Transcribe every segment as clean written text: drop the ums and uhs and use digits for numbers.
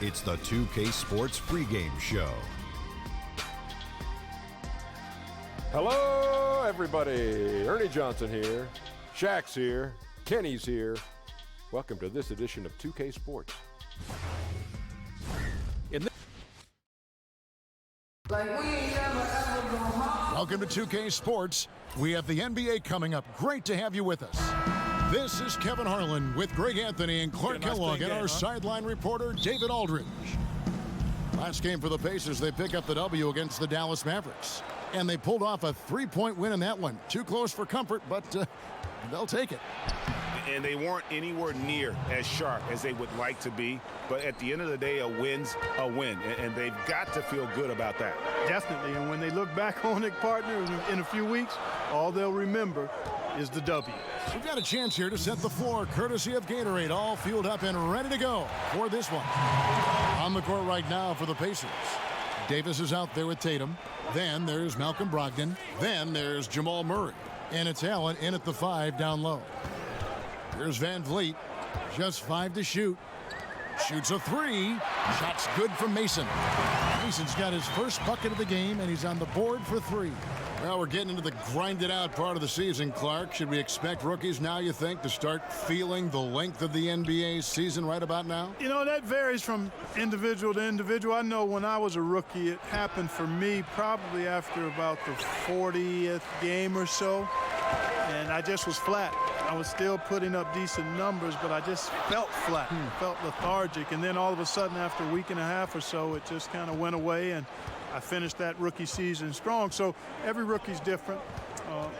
It's the 2K Sports pregame show. Hello, everybody. Ernie Johnson here. Shaq's here. Kenny's here. Welcome to this edition of 2K Sports. Welcome to 2K Sports. We have the NBA coming up. Great to have you with us. This is Kevin Harlan with Greg Anthony and Clark Kellogg and our sideline reporter, David Aldridge. Last game for the Pacers, they pick up the W against the Dallas Mavericks. And they pulled off a three-point win in that one. Too close for comfort, but they'll take it. And they weren't anywhere near as sharp as they would like to be. But at the end of the day, a win's a win. And they've got to feel good about that. Definitely. And when they look back on it, partner, in a few weeks, all they'll remember is the W. We've got a chance here to set the floor, courtesy of Gatorade, all fueled up and ready to go for this one. On the court right now for the Pacers. Davis is out there with Tatum. Then there's Malcolm Brogdon. Then there's Jamal Murray. And it's Allen in at the 5 down low. Here's Van Vliet. Just 5 to shoot. Shoots a 3. Shot's good from Mason. Mason's got his first bucket of the game, and he's on the board for 3. Well, we're getting into the grinded out part of the season, Clark. Should we expect rookies now, you think, to start feeling the length of the NBA season right about now? You know, that varies from individual to individual. I know when I was a rookie, it happened for me probably after about the 40th game or so, and I just was flat. I was still putting up decent numbers, but I just felt flat, felt lethargic, and then all of a sudden after a week and a half or so, it just kind of went away, and I finished that rookie season strong. So every rookie's different.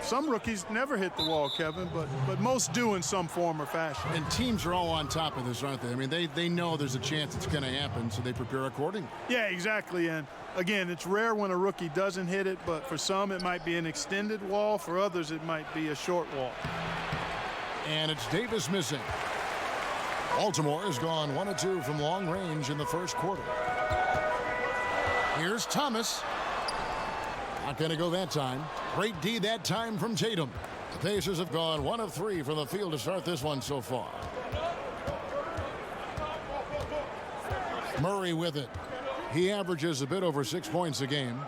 Some rookies never hit the wall, Kevin, but most do in some form or fashion. And teams are all on top of this, aren't they? I mean, they know there's a chance it's going to happen, so they prepare accordingly. Yeah, exactly. And again, it's rare when a rookie doesn't hit it, but for some it might be an extended wall. For others, it might be a short wall. And it's Davis missing. Baltimore has gone 1 of 2 from long range in the first quarter. Here's Thomas. Not going to go that time. Great D that time from Tatum. The Pacers have gone 1 of 3 from the field to start this one so far. Murray with it. He averages a bit over 6 points a game.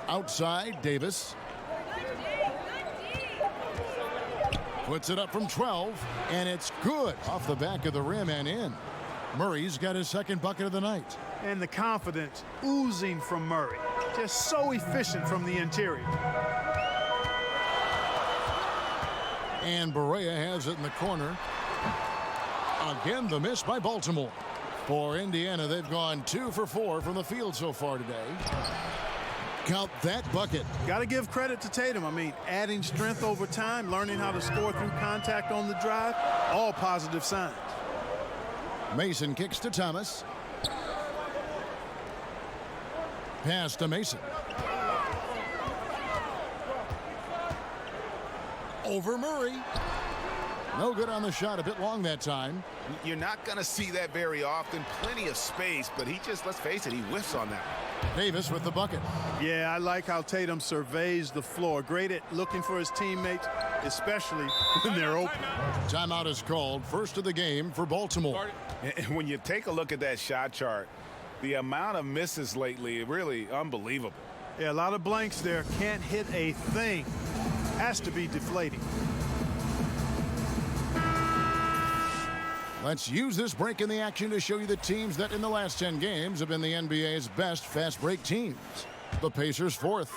Outside, Davis. Puts it up from 12, and it's good off the back of the rim and in. Murray's got his second bucket of the night. And the confidence oozing from Murray. Just so efficient from the interior. And Barea has it in the corner. Again, the miss by Baltimore. For Indiana, they've gone 2 for 4 from the field so far today. Count that bucket. Got to give credit to Tatum. I mean, adding strength over time, learning how to score through contact on the drive, all positive signs. Mason kicks to Thomas. Pass to Mason. Over Murray. No good on the shot, a bit long that time. You're not going to see that very often. Plenty of space, but he just, let's face it, he whiffs on that. Davis with the bucket. Yeah, I like how Tatum surveys the floor. Great at looking for his teammates, especially when they're open. Timeout is called. First of the game for Baltimore. And when you take a look at that shot chart, the amount of misses lately, really unbelievable. Yeah, a lot of blanks there. Can't hit a thing. Has to be deflating. Let's use this break in the action to show you the teams that in the last 10 games have been the NBA's best fast break teams. The Pacers 4th.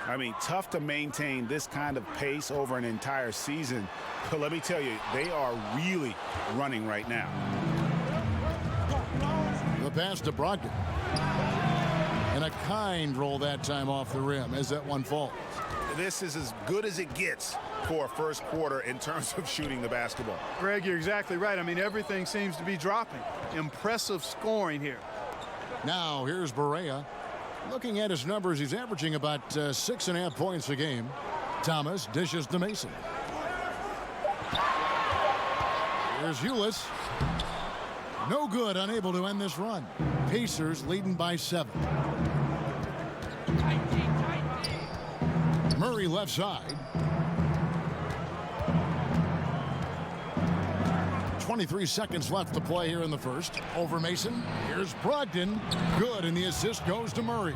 I mean, tough to maintain this kind of pace over an entire season. But let me tell you, they are really running right now. The pass to Brogdon. And a kind roll that time off the rim as that one falls. This is as good as it gets for a first quarter in terms of shooting the basketball. Greg, you're exactly right. I mean, everything seems to be dropping. Impressive scoring here. Now, here's Barea. Looking at his numbers, he's averaging about 6.5 points a game. Thomas dishes to Mason. Here's Ulis. No good, unable to end this run. Pacers leading by 7. Murray left side. 23 seconds left to play here in the first. Over Mason. Here's Brogdon. Good, and the assist goes to Murray.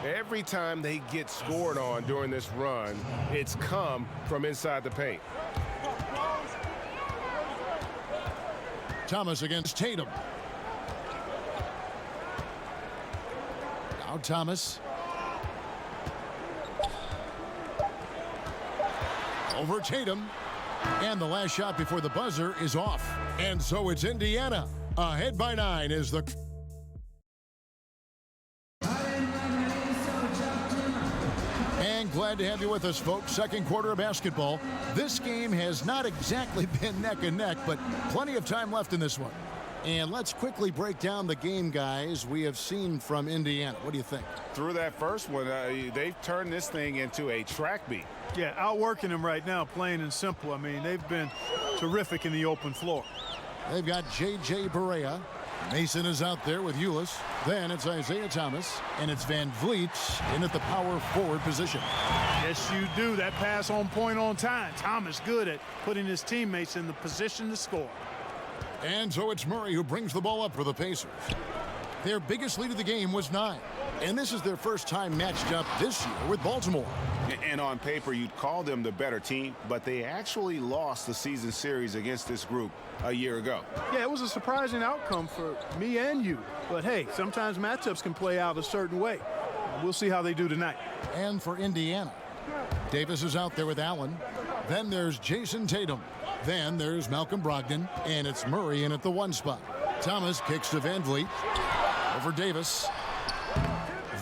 Every time they get scored on during this run, it's come from inside the paint. Thomas against Tatum. Now Thomas. Over Tatum. And the last shot before the buzzer is off. And so it's Indiana. Ahead by 9 is the... And glad to have you with us, folks. Second quarter of basketball. This game has not exactly been neck and neck, but plenty of time left in this one. And let's quickly break down the game, guys, we have seen from Indiana. What do you think? Through that first one, they've turned this thing into a track meet. Yeah, outworking them right now, plain and simple. I mean, they've been terrific in the open floor. They've got J.J. Barea. Mason is out there with Ulis. Then it's Isaiah Thomas, and it's Van Vliet in at the power forward position. Yes, you do. That pass on point on time. Thomas good at putting his teammates in the position to score. And so it's Murray who brings the ball up for the Pacers. Their biggest lead of the game was 9. And this is their first time matched up this year with Baltimore. And on paper, you'd call them the better team, but they actually lost the season series against this group a year ago. Yeah, it was a surprising outcome for me and you. But hey, sometimes matchups can play out a certain way. We'll see how they do tonight. And for Indiana, Davis is out there with Allen. Then there's Jason Tatum. Then there's Malcolm Brogdon, and it's Murray in at the 1 spot. Thomas kicks to Van Vliet. Over Davis.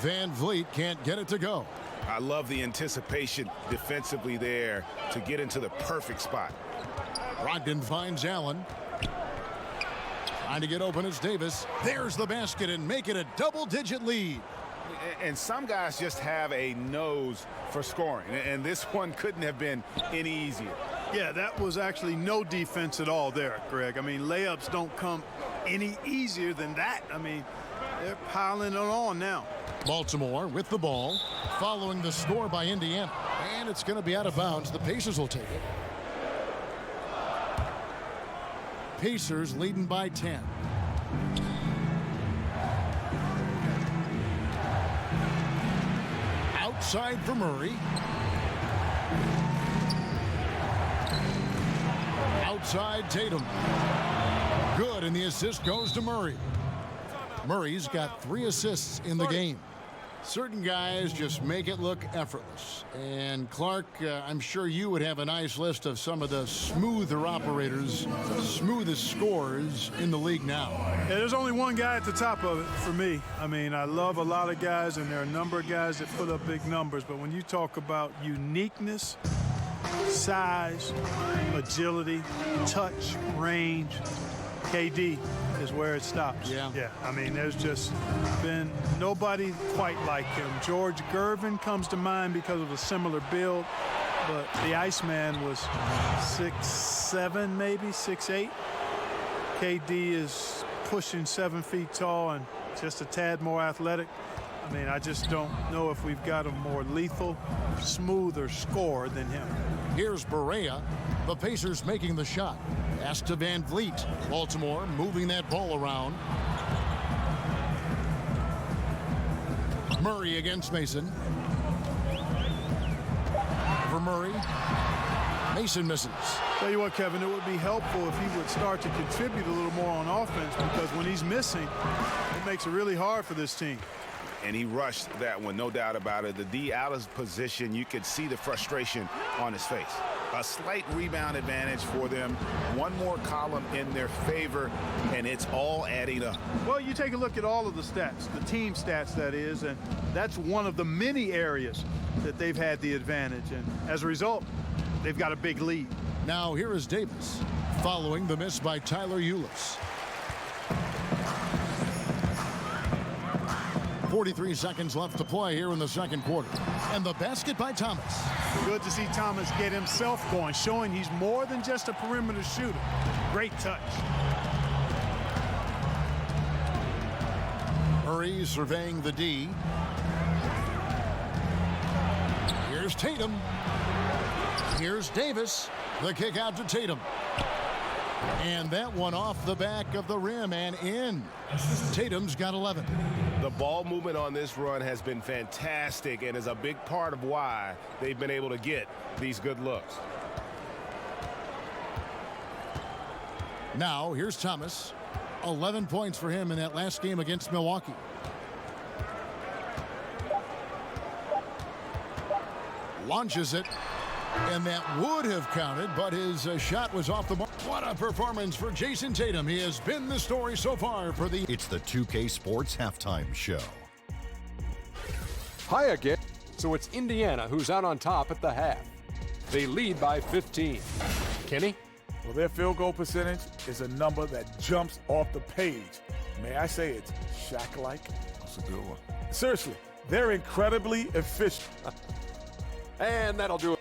Van Vliet can't get it to go. I love the anticipation defensively there to get into the perfect spot. Brogdon finds Allen. Trying to get open is Davis. There's the basket and make it a double-digit lead. And some guys just have a nose for scoring, and this one couldn't have been any easier. Yeah, that was actually no defense at all there, Greg. I mean, layups don't come any easier than that. I mean, they're piling it on now. Baltimore with the ball, following the score by Indiana. And it's going to be out of bounds. The Pacers will take it. Pacers leading by 10. Outside for Murray. Outside Tatum. Good, and the assist goes to Murray. Murray's got 3 assists in the game. Certain guys just make it look effortless. And Clark, I'm sure you would have a nice list of some of the smoother operators, smoothest scorers in the league now. Yeah, there's only one guy at the top of it for me. I mean, I love a lot of guys, and there are a number of guys that put up big numbers. But when you talk about uniqueness, size, agility, touch, range, KD is where it stops. Yeah. I mean, there's just been nobody quite like him. George Gervin comes to mind because of a similar build, but the Iceman was 6'7", maybe 6'8". KD is pushing 7 feet tall and just a tad more athletic. I mean, I just don't know if we've got a more lethal, smoother scorer than him. Here's Barea. The Pacers making the shot. Pass to Van Vliet. Baltimore moving that ball around. Murray against Mason. For Murray. Mason misses. Tell you what, Kevin, it would be helpful if he would start to contribute a little more on offense, because when he's missing, it makes it really hard for this team. And he rushed that one, no doubt about it. The D out of position, you could see the frustration on his face. A slight rebound advantage for them. One more column in their favor, and it's all adding up. Well, you take a look at all of the stats, the team stats, that is, and that's one of the many areas that they've had the advantage. And as a result, they've got a big lead. Now here is Davis, following the miss by Tyler Ulis. 43 seconds left to play here in the second quarter. And the basket by Thomas. Good to see Thomas get himself going, showing he's more than just a perimeter shooter. Great touch. Murray surveying the D. Here's Tatum. Here's Davis. The kick out to Tatum. And that one off the back of the rim and in. Tatum's got 11. The ball movement on this run has been fantastic and is a big part of why they've been able to get these good looks. Now, here's Thomas. 11 points for him in that last game against Milwaukee. Launches it, and that would have counted, but his shot was off the mark. What a performance for Jason Tatum. He has been the story so far for the... It's the 2K Sports Halftime Show. Hi again. So it's Indiana who's out on top at the half. They lead by 15. Kenny? Well, their field goal percentage is a number that jumps off the page. May I say it's Shaq-like? That's a good one. Seriously, they're incredibly efficient. And that'll do it.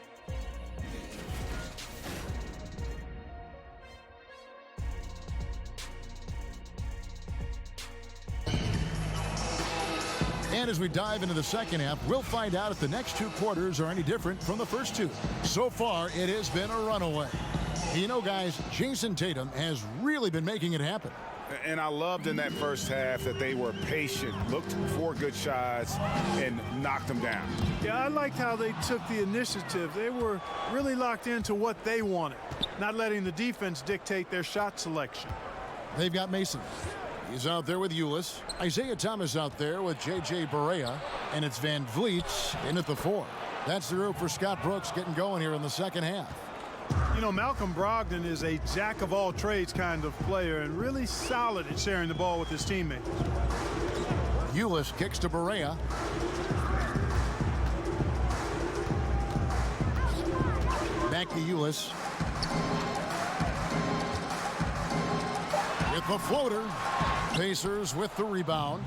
And as we dive into the second half, we'll find out if the next two quarters are any different from the first two. So far, it has been a runaway. You know, guys, Jason Tatum has really been making it happen. And I loved in that first half that they were patient, looked for good shots, and knocked them down. Yeah, I liked how they took the initiative. They were really locked into what they wanted, not letting the defense dictate their shot selection. They've got Mason. He's out there with Ulis. Isaiah Thomas out there with J.J. Barea. And it's Van Vliet in at the 4. That's the rope for Scott Brooks getting going here in the second half. You know, Malcolm Brogdon is a jack-of-all-trades kind of player and really solid at sharing the ball with his teammates. Ulis kicks to Barea. Back to Ulis. With the floater. Pacers with the rebound.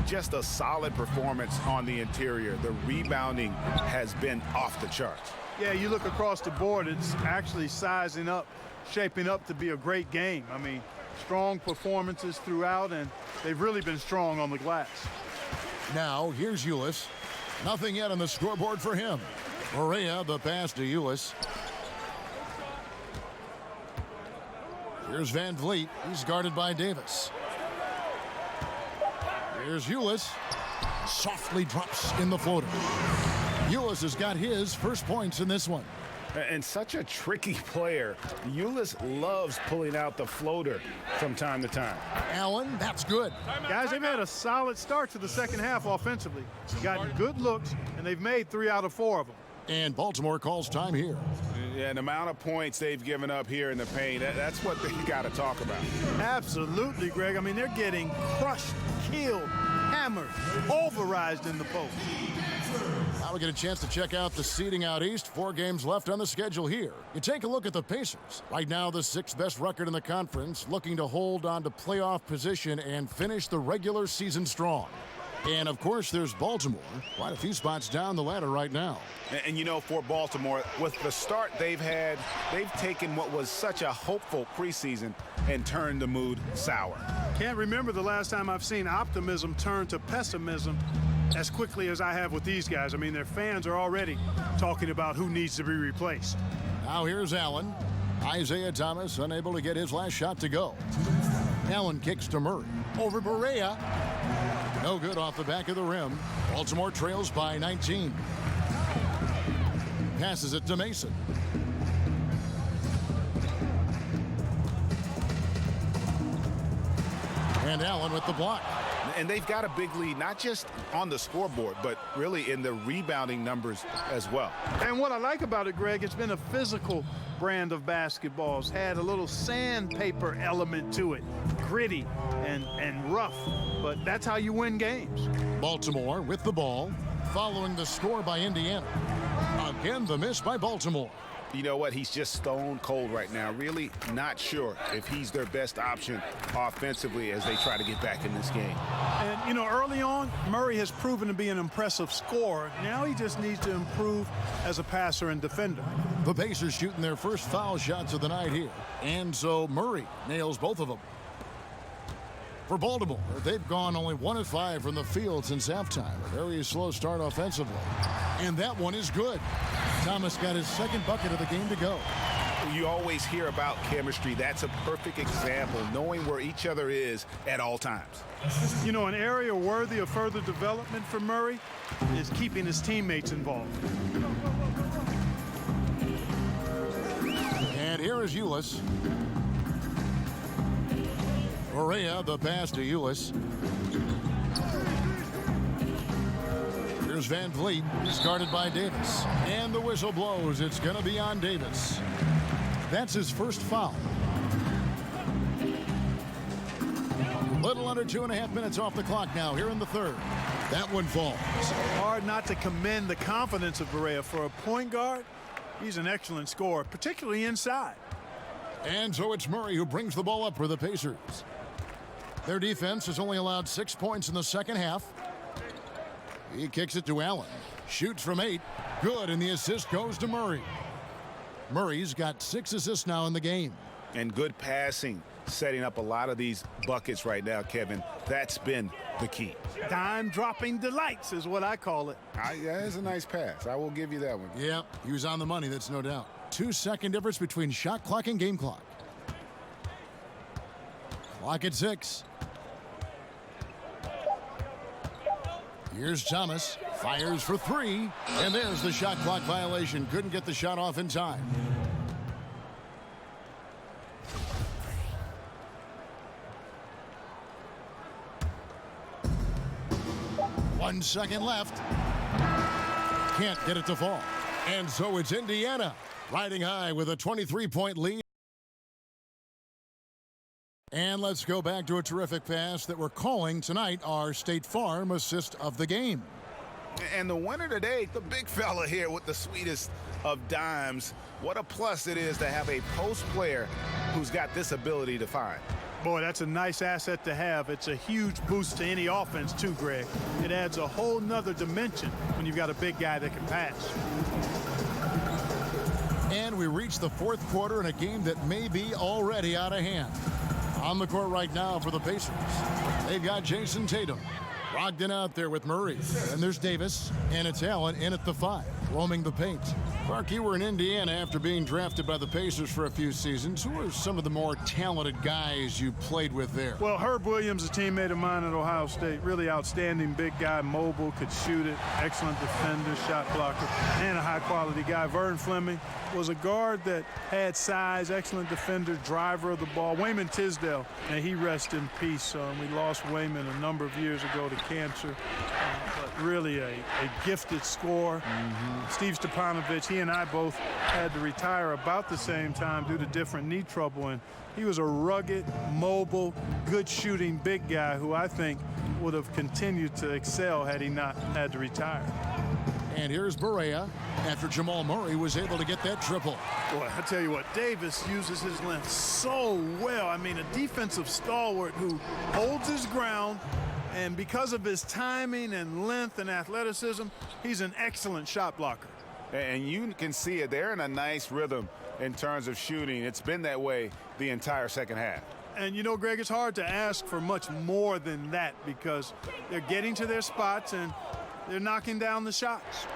Just a solid performance on the interior. The rebounding has been off the charts. Yeah, you look across the board, it's actually sizing up, shaping up to be a great game. I mean, strong performances throughout, and they've really been strong on the glass. Now, here's Ulis. Nothing yet on the scoreboard for him. Barea, the pass to Ulis. Here's Van Vliet. He's guarded by Davis. Here's Ulis. Softly drops in the floater. Ulis has got his first points in this one. And such a tricky player. Ulis loves pulling out the floater from time to time. Allen, that's good. Guys, they've had a solid start to the second half offensively. Gotten good looks, and they've made 3 out of 4 of them. And Baltimore calls time here. Yeah, the amount of points they've given up here in the paint, that's what they got to talk about. Absolutely, Greg. I mean, they're getting crushed, killed, hammered, pulverized in the post. Now we get a chance to check out the seeding out east. 4 games left on the schedule here. You take a look at the Pacers. Right now, the 6th best record in the conference, looking to hold on to playoff position and finish the regular season strong. And, of course, there's Baltimore. Quite a few spots down the ladder right now. And you know, for Baltimore, with the start they've had, they've taken what was such a hopeful preseason and turned the mood sour. Can't remember the last time I've seen optimism turn to pessimism as quickly as I have with these guys. I mean, their fans are already talking about who needs to be replaced. Now here's Allen. Isaiah Thomas unable to get his last shot to go. Allen kicks to Murray. Over Barea. No good off the back of the rim. Baltimore trails by 19. Passes it to Mason. And Allen with the block. And they've got a big lead, not just on the scoreboard, but really in the rebounding numbers as well. And what I like about it, Greg, it's been a physical brand of basketball. It's had a little sandpaper element to it. Gritty and rough, but that's how you win games. Baltimore with the ball, following the score by Indiana. Again, the miss by Baltimore. You know what? He's just stone cold right now. Really not sure if he's their best option offensively as they try to get back in this game. And, you know, early on, Murray has proven to be an impressive scorer. Now he just needs to improve as a passer and defender. The Pacers shooting their first foul shots of the night here. And so Murray nails both of them. For Baltimore, they've gone only 1 of 5 from the field since halftime. A very slow start offensively. And that one is good. Thomas got his second bucket of the game to go. You always hear about chemistry. That's a perfect example, knowing where each other is at all times. You know, an area worthy of further development for Murray is keeping his teammates involved. And here is Ulis. Correa, the pass to Ulis. Here's Van Vliet, discarded by Davis. And the whistle blows. It's going to be on Davis. That's his first foul. Little under 2.5 minutes off the clock now here in the third. That one falls. Hard not to commend the confidence of Correa. For a point guard, he's an excellent scorer, particularly inside. And so it's Murray who brings the ball up for the Pacers. Their defense has only allowed 6 points in the second half. He kicks it to Allen. Shoots from 8. Good, and the assist goes to Murray. Murray's got 6 assists now in the game. And good passing, setting up a lot of these buckets right now, Kevin. That's been the key. Dime-dropping delights is what I call it. Yeah, it's a nice pass. I will give you that one. Yep, he was on the money, that's no doubt. 2-second difference between shot clock and game clock. Clock at 6. Here's Thomas. Fires for 3. And there's the shot clock violation. Couldn't get the shot off in time. One second left. Can't get it to fall. And so it's Indiana riding high with a 23-point lead. And let's go back to a terrific pass that we're calling tonight our State Farm assist of the game. And the winner today, the big fella here with the sweetest of dimes. What a plus it is to have a post player who's got this ability to find. Boy, that's a nice asset to have. It's a huge boost to any offense, too, Greg. It adds a whole nother dimension when you've got a big guy that can pass. And we reach the fourth quarter in a game that may be already out of hand. On the court right now for the Pacers, they've got Jason Tatum. Brogdon out there with Murray. And there's Davis, and it's Allen in at the 5, roaming the paint. Clark, you were in Indiana after being drafted by the Pacers for a few seasons. Who are some of the more talented guys you played with there? Well, Herb Williams, a teammate of mine at Ohio State, really outstanding big guy, mobile, could shoot it, excellent defender, shot blocker, and a high-quality guy. Vern Fleming was a guard that had size, excellent defender, driver of the ball. Wayman Tisdale, and he rests in peace. We lost Wayman a number of years ago to cancer, but really a gifted scorer. Steve Stepanovich, he and I both had to retire about the same time due to different knee trouble, and he was a rugged, mobile, good shooting big guy who I think would have continued to excel had he not had to retire. And here's Barea after Jamal Murray was able to get that triple. Boy, I tell you what, Davis uses his length so well. I mean, a defensive stalwart who holds his ground, and because of his timing and length and athleticism, he's an excellent shot blocker. And you can see it. They're in a nice rhythm in terms of shooting. It's been that way the entire second half. And, you know, Greg, it's hard to ask for much more than that because they're getting to their spots and they're knocking down the shots.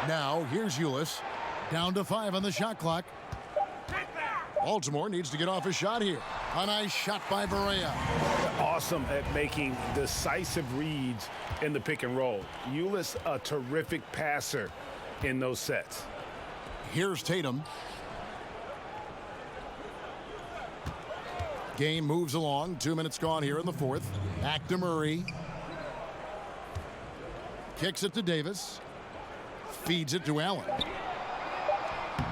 Now, here's Ulis. Down to 5 on the shot clock. Baltimore needs to get off a shot here. A nice shot by Barea. Awesome at making decisive reads in the pick and roll. Ulis, a terrific passer in those sets. Here's Tatum. Game moves along. 2 minutes gone here in the fourth. Back to Murray. Kicks it to Davis. Feeds it to Allen.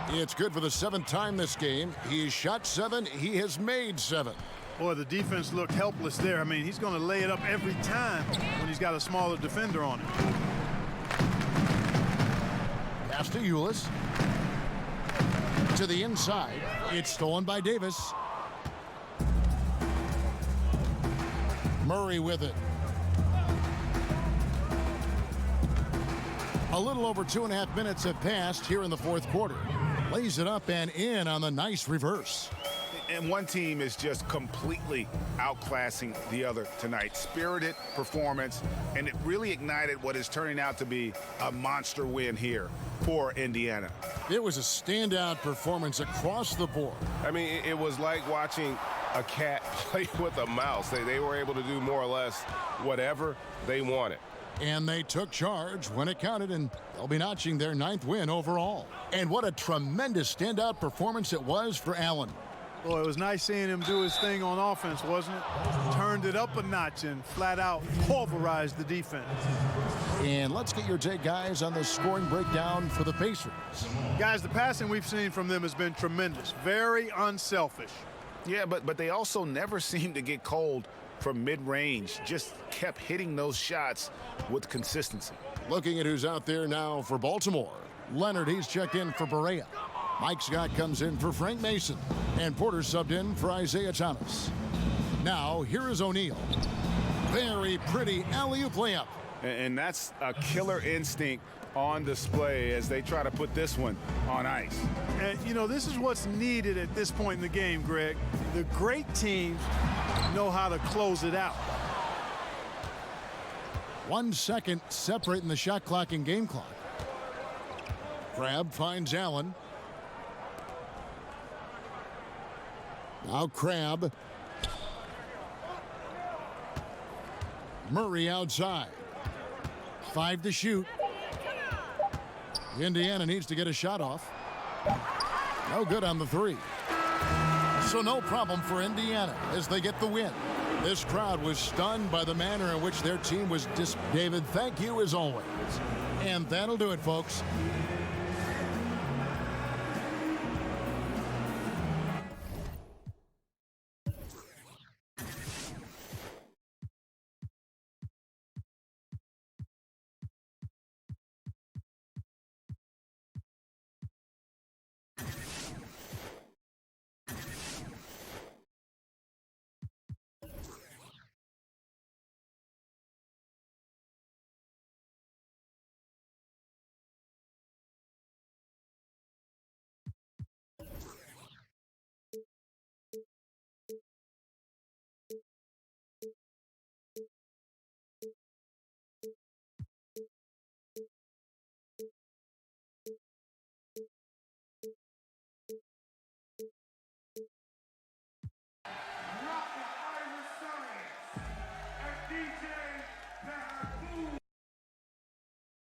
It's good for the 7th time this game. He has shot 7. He has made 7. Boy, the defense looked helpless there. I mean, he's going to lay it up every time when he's got a smaller defender on him. Pass to Ulis. To the inside. It's stolen by Davis. Murray with it. A little over 2.5 minutes have passed here in the fourth quarter. Lays it up and in on the nice reverse. And one team is just completely outclassing the other tonight. Spirited performance, and it really ignited what is turning out to be a monster win here for Indiana. It was a standout performance across the board. I mean, it was like watching a cat play with a mouse. They were able to do more or less whatever they wanted. And they took charge when it counted, and they'll be notching their 9th win overall. And what a tremendous standout performance it was for Allen. Well, it was nice seeing him do his thing on offense, wasn't it? Turned it up a notch and flat out pulverized the defense. And let's get your take, guys, on the scoring breakdown for the Pacers. Guys, the passing we've seen from them has been tremendous. Very unselfish. Yeah, but they also never seem to get cold from mid-range. Just kept hitting those shots with consistency. Looking at who's out there now for Baltimore. Leonard, he's checked in for Barea. Mike Scott comes in for Frank Mason. And Porter subbed in for Isaiah Thomas. Now, here is O'Neal. Very pretty alley-oop layup. And that's a killer instinct on display as they try to put this one on ice. And, you know, this is what's needed at this point in the game, Greg. The great teams know how to close it out. 1 second separating the shot clock and game clock. Crabbe finds Allen. Now Crabbe. Murray outside. 5 to shoot. Indiana needs to get a shot off. No good on the 3. So no problem for Indiana as they get the win. This crowd was stunned by the manner in which their team was David, thank you as always. And that'll do it, folks.